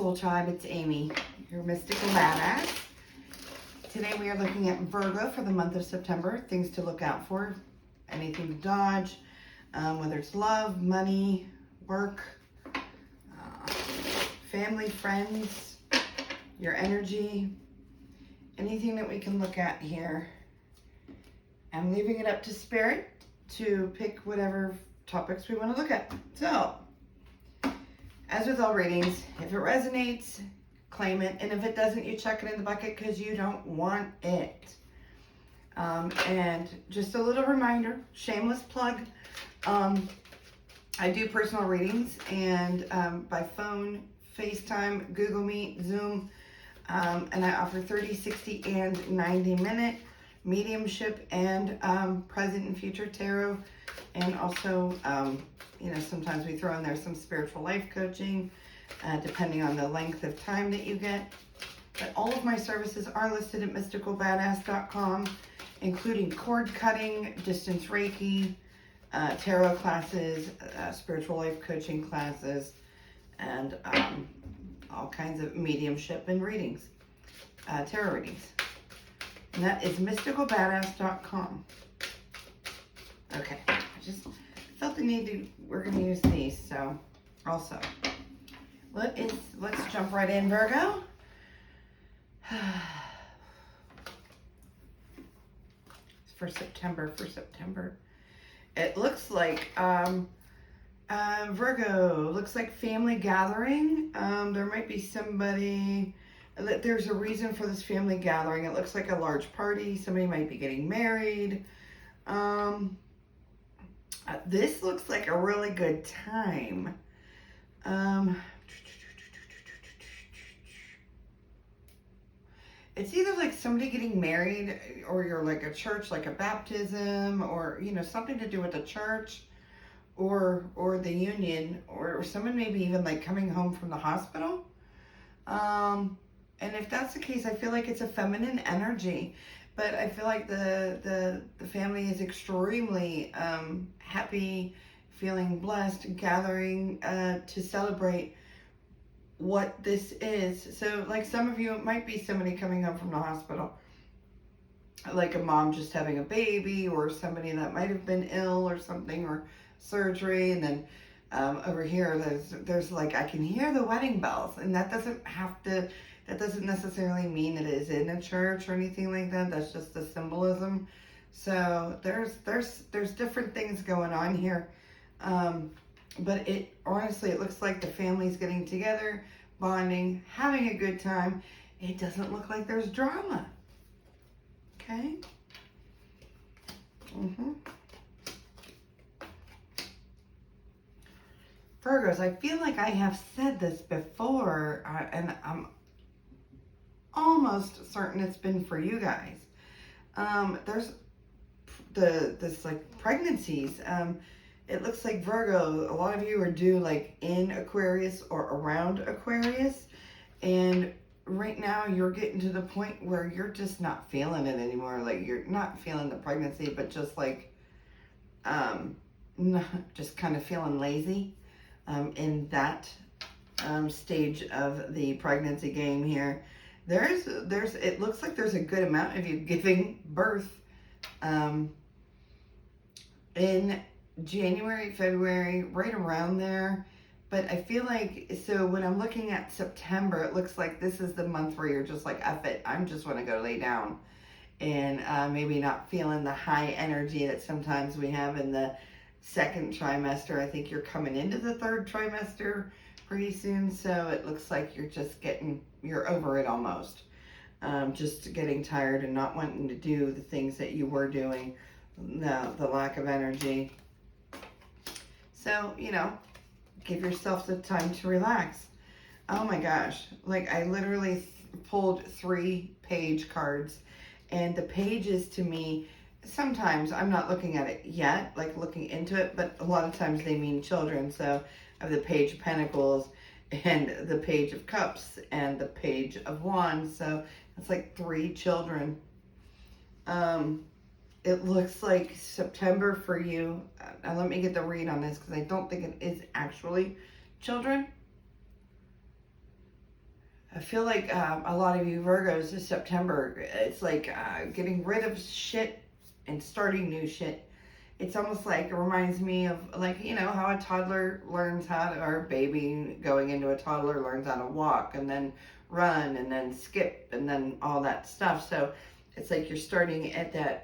Soul Tribe, it's Amy, your mystical badass. Today we are looking at Virgo for the month of September, things to look out for, anything to dodge, whether it's love, money, work, family, friends, your energy, anything that we can look at here. I'm leaving it up to Spirit to pick whatever topics we want to look at. So, as with all readings, if it resonates, claim it. And if it doesn't, you chuck it in the bucket because you don't want it. And just a little reminder, shameless plug. I do personal readings and by phone, FaceTime, Google Meet, Zoom. And I offer 30, 60, and 90-minute mediumship and present and future tarot. And also, sometimes we throw in there some spiritual life coaching, depending on the length of time that you get. But all of my services are listed at mysticalbadass.com, including cord cutting, distance Reiki, tarot classes, spiritual life coaching classes, and all kinds of mediumship and readings, tarot readings. And that is mysticalbadass.com. Okay, I just felt the need to, we're going to use these, so also. Let's jump right in, Virgo. For September. It looks like, Virgo, looks like family gathering. There might be somebody, there's a reason for this family gathering. It looks like a large party. Somebody might be getting married. This looks like a really good time. It's either like somebody getting married, or you're like a church, like a baptism, or, something to do with the church, or the union, or someone maybe even like coming home from the hospital. And if that's the case, I feel like it's a feminine energy. But I feel like the family is extremely happy, feeling blessed, gathering to celebrate what this is. So like some of you, it might be somebody coming home from the hospital, like a mom just having a baby, or somebody that might have been ill or something, or surgery. And then over here, there's like, I can hear the wedding bells, and that doesn't necessarily mean it is in a church or anything like that. That's just the symbolism. So there's different things going on here. But honestly, it looks like the family's getting together, bonding, having a good time. It doesn't look like there's drama. Okay? Virgos, I feel like I have said this before, and I'm almost certain it's been for you guys. There's this like pregnancies. It looks like Virgo, a lot of you are due like in Aquarius or around Aquarius, and right now you're getting to the point where you're just not feeling it anymore. Like you're not feeling the pregnancy, but just like just kind of feeling lazy in that stage of the pregnancy game here. It looks like there's a good amount of you giving birth in January, February, right around there. But I feel like, so when I'm looking at September, it looks like this is the month where you're just like, F it, I just want to go lay down. And maybe not feeling the high energy that sometimes we have in the second trimester. I think you're coming into the third trimester pretty soon. So it looks like you're over it almost. Just getting tired and not wanting to do the things that you were doing. The lack of energy. So, give yourself the time to relax. Oh my gosh. Like I literally pulled 3 page cards, and the pages to me, sometimes I'm not looking at it yet, like looking into it, but a lot of times they mean children. So I have the Page of Pentacles and the Page of Cups and the Page of Wands. So it's like 3 children. It looks like September for you. Now let me get the read on this, because I don't think it is actually children. I feel like a lot of you Virgos this September, it's like getting rid of shit and starting new shit. It's almost like, it reminds me of, like, you know, how a toddler learns how to, or a baby going into a toddler learns how to walk and then run and then skip and then all that stuff. So it's like you're starting at that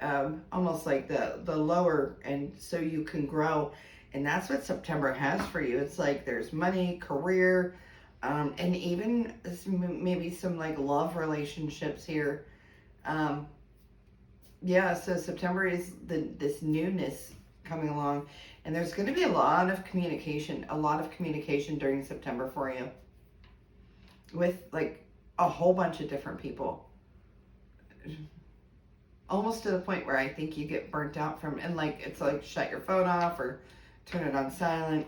almost like the lower, and so you can grow. And that's what September has for you. It's like there's money, career, and even maybe some like love relationships here. Yeah, so September is this newness coming along, and there's going to be a lot of communication during September for you with like a whole bunch of different people. Almost to the point where I think you get burnt out from, and like it's like shut your phone off or turn it on silent.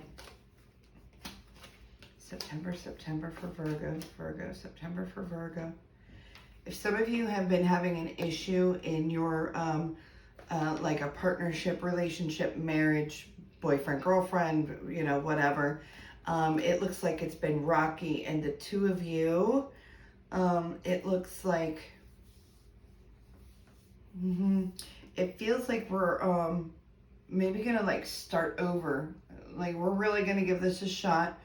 September for Virgo, September for Virgo. If some of you have been having an issue in your, like a partnership, relationship, marriage, boyfriend, girlfriend, you know, whatever, it looks like it's been rocky. And the two of you, it looks like, it feels like we're maybe gonna like start over. Like we're really gonna give this a shot.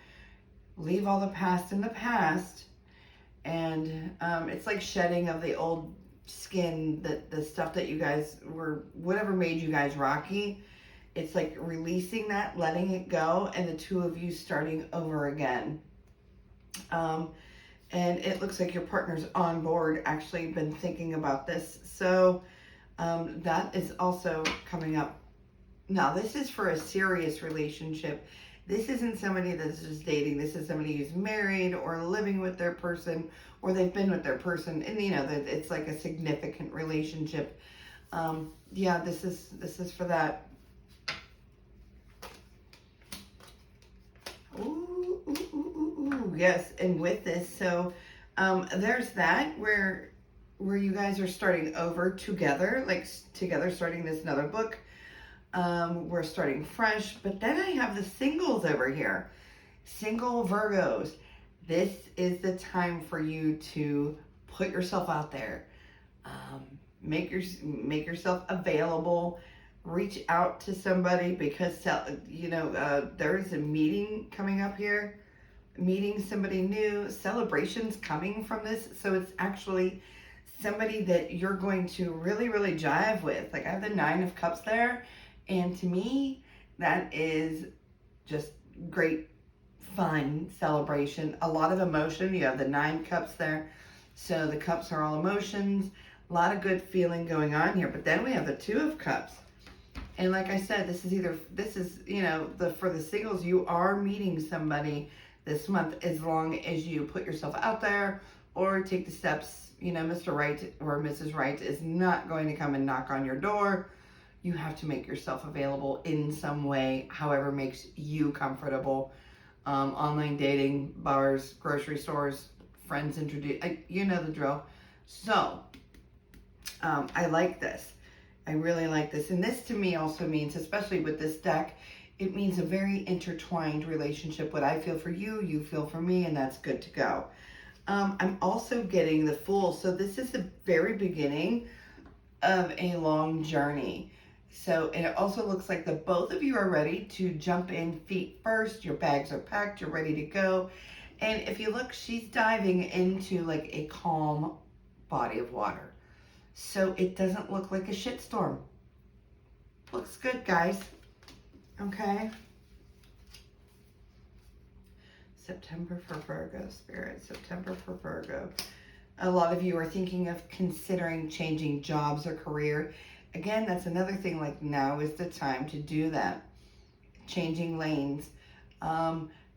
Leave all the past in the past. And it's like shedding of the old skin, the stuff that you guys were, whatever made you guys rocky. It's like releasing that, letting it go, and the two of you starting over again. And it looks like your partner's on board, actually been thinking about this. So that is also coming up. Now, this is for a serious relationship. This isn't somebody that's just dating. This is somebody who's married or living with their person, or they've been with their person, and you know that it's like a significant relationship. Yeah, this is for that. Ooh, yes. And with this, so there's that where you guys are starting over together, like together, starting this another book. We're starting fresh, but then I have the singles over here. Single Virgos. This is the time for you to put yourself out there. Make yourself available. Reach out to somebody, because, you know, there is a meeting coming up here. Meeting somebody new. Celebrations coming from this. So it's actually somebody that you're going to really, really jive with. Like I have the 9 of Cups there. And to me, that is just great, fun celebration. A lot of emotion. You have the 9 cups there. So the cups are all emotions. A lot of good feeling going on here. But then we have the 2 of Cups. And like I said, this is, you know, for the singles, you are meeting somebody this month, as long as you put yourself out there or take the steps. You know, Mr. Right or Mrs. Right is not going to come and knock on your door. You have to make yourself available in some way, however makes you comfortable. Online dating, bars, grocery stores, friends introduce, you know the drill. So, I like this. I really like this. And this to me also means, especially with this deck, it means a very intertwined relationship. What I feel for you, you feel for me, and that's good to go. I'm also getting the Fool. So this is the very beginning of a long journey. So, and it also looks like the both of you are ready to jump in feet first. Your bags are packed. You're ready to go. And if you look, she's diving into like a calm body of water. So it doesn't look like a shitstorm. Looks good, guys. Okay. September for Virgo, Spirit. September for Virgo. A lot of you are thinking of considering changing jobs or career. Again, that's another thing, like now is the time to do that. Changing lanes.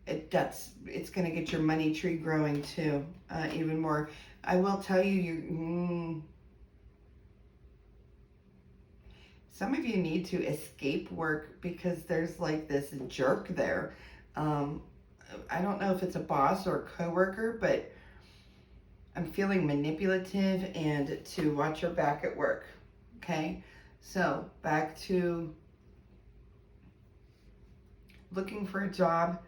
It's going to get your money tree growing too, even more. I will tell you, some of you need to escape work because there's like this jerk there. I don't know if it's a boss or a coworker, but I'm feeling manipulative and to watch your back at work. Okay, so back to looking for a job.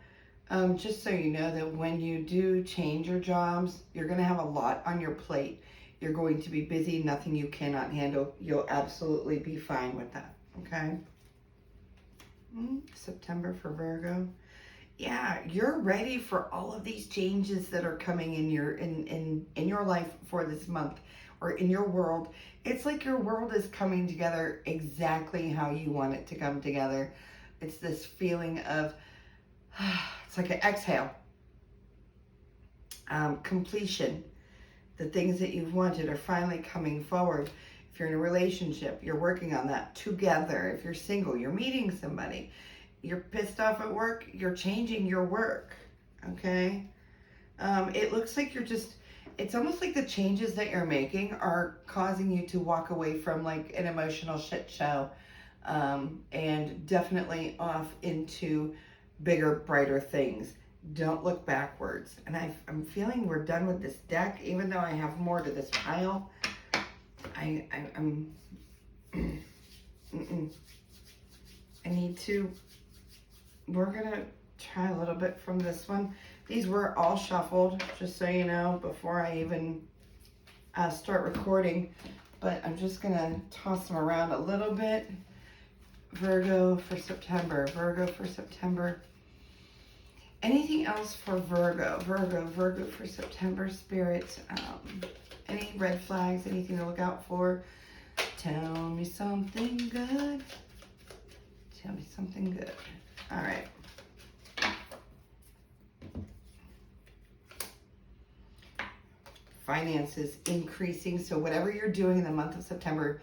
Just so you know that when you do change your jobs, you're going to have a lot on your plate. You're going to be busy, nothing you cannot handle. You'll absolutely be fine with that, okay? September for Virgo. Yeah, you're ready for all of these changes that are coming in your life for this month, or in your world. It's like your world is coming together exactly how you want it to come together. It's this feeling of it's like an exhale, completion. The things that you've wanted are finally coming forward. If you're in a relationship, you're working on that together. If you're single, you're meeting somebody. You're pissed off at work, you're changing your work, okay? It looks like it's almost like the changes that you're making are causing you to walk away from like an emotional shit show, and definitely off into bigger, brighter things. Don't look backwards. And I'm feeling we're done with this deck, even though I have more to this pile. I'm I need to, we're gonna try a little bit from this one. These were all shuffled, just so you know, before I even start recording. But I'm just gonna toss them around a little bit. Virgo for September, Virgo for September. Anything else for Virgo? Virgo for September, Spirit. Any red flags, anything to look out for? Tell me something good. Tell me something good. All right. Finances increasing. So whatever you're doing in the month of September,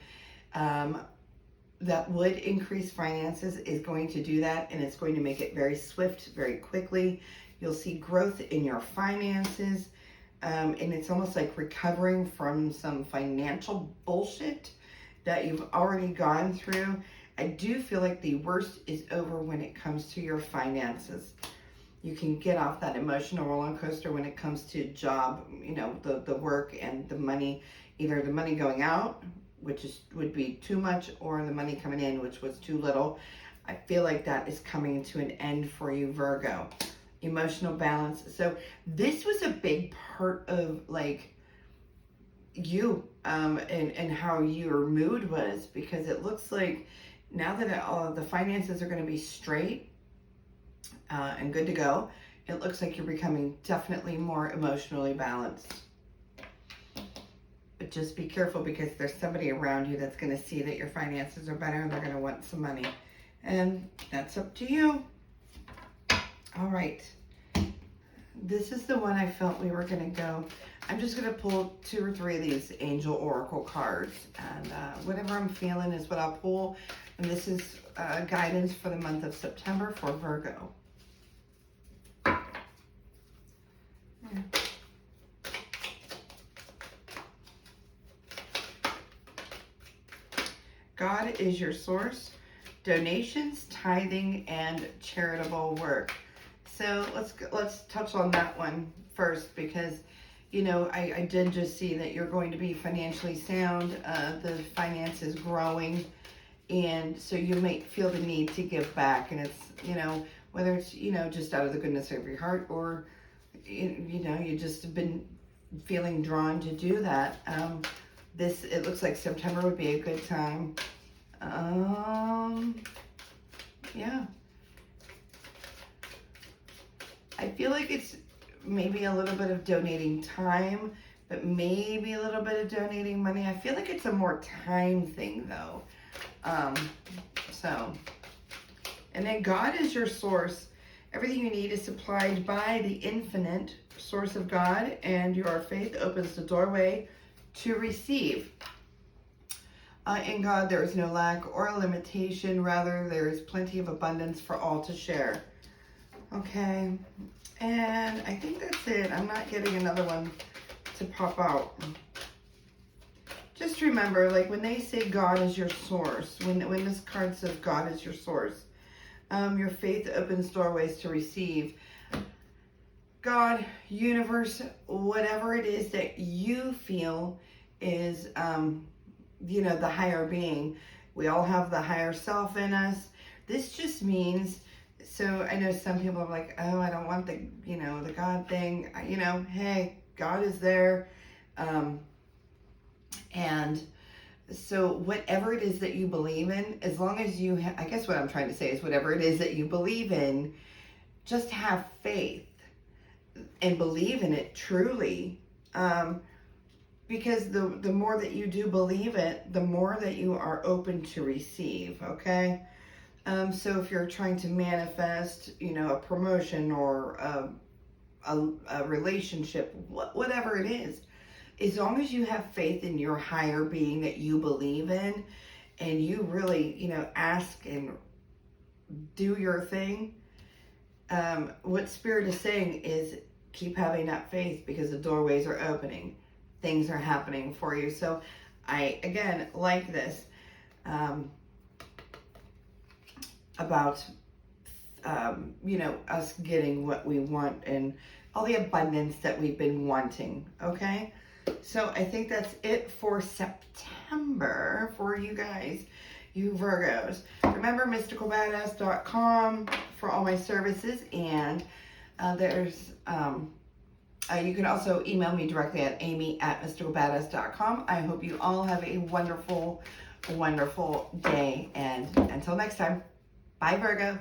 that would increase finances is going to do that, and it's going to make it very swift, very quickly. You'll see growth in your finances, and it's almost like recovering from some financial bullshit that you've already gone through. I do feel like the worst is over when it comes to your finances. You can get off that emotional roller coaster when it comes to job, the work and the money, either the money going out, which would be too much, or the money coming in, which was too little. I feel like that is coming to an end for you, Virgo. Emotional balance. So this was a big part of like you, and how your mood was, because it looks like now that all the finances are going to be straight and good to go, it looks like you're becoming definitely more emotionally balanced. But just be careful, because there's somebody around you that's going to see that your finances are better and they're going to want some money. And that's up to you. All right. This is the one I felt we were going to go. I'm just going to pull 2 or 3 of these Angel Oracle cards. And whatever I'm feeling is what I'll pull. And this is guidance for the month of September for Virgo. Yeah. God is your source, donations, tithing, and charitable work. So let's touch on that one first, because I did just see that you're going to be financially sound. The finances growing, and so you may feel the need to give back, and it's whether it's just out of the goodness of your heart, or you just have been feeling drawn to do that. It looks like September would be a good time. Yeah. I feel like it's maybe a little bit of donating time, but maybe a little bit of donating money. I feel like it's a more time thing though. And then God is your source. Everything you need is supplied by the infinite source of God, and your faith opens the doorway to receive. In God, there is no lack or limitation. Rather, there is plenty of abundance for all to share. Okay, and I think that's it. I'm not getting another one to pop out. Just remember, like when they say God is your source, when this card says God is your source, your faith opens doorways to receive. God, universe, whatever it is that you feel is, the higher being. We all have the higher self in us. This just means So I know some people are like, oh, I don't want the, the God thing. Hey, God is there. Um, and so whatever it is that you believe in, as long as you, I guess what I'm trying to say is whatever it is that you believe in, just have faith and believe in it truly. Because the more that you do believe it, the more that you are open to receive, okay? So if you're trying to manifest, a promotion or a relationship, whatever it is, as long as you have faith in your higher being that you believe in, and you really, ask and do your thing, what Spirit is saying is keep having that faith, because the doorways are opening. Things are happening for you. So I, again, like this about, us getting what we want and all the abundance that we've been wanting, okay? So I think that's it for September for you guys, you Virgos. Remember, mysticalbadass.com for all my services, and there's... you can also email me directly at amy@mysticalbadass.com. I hope you all have a wonderful, wonderful day. And until next time, bye, Virgo.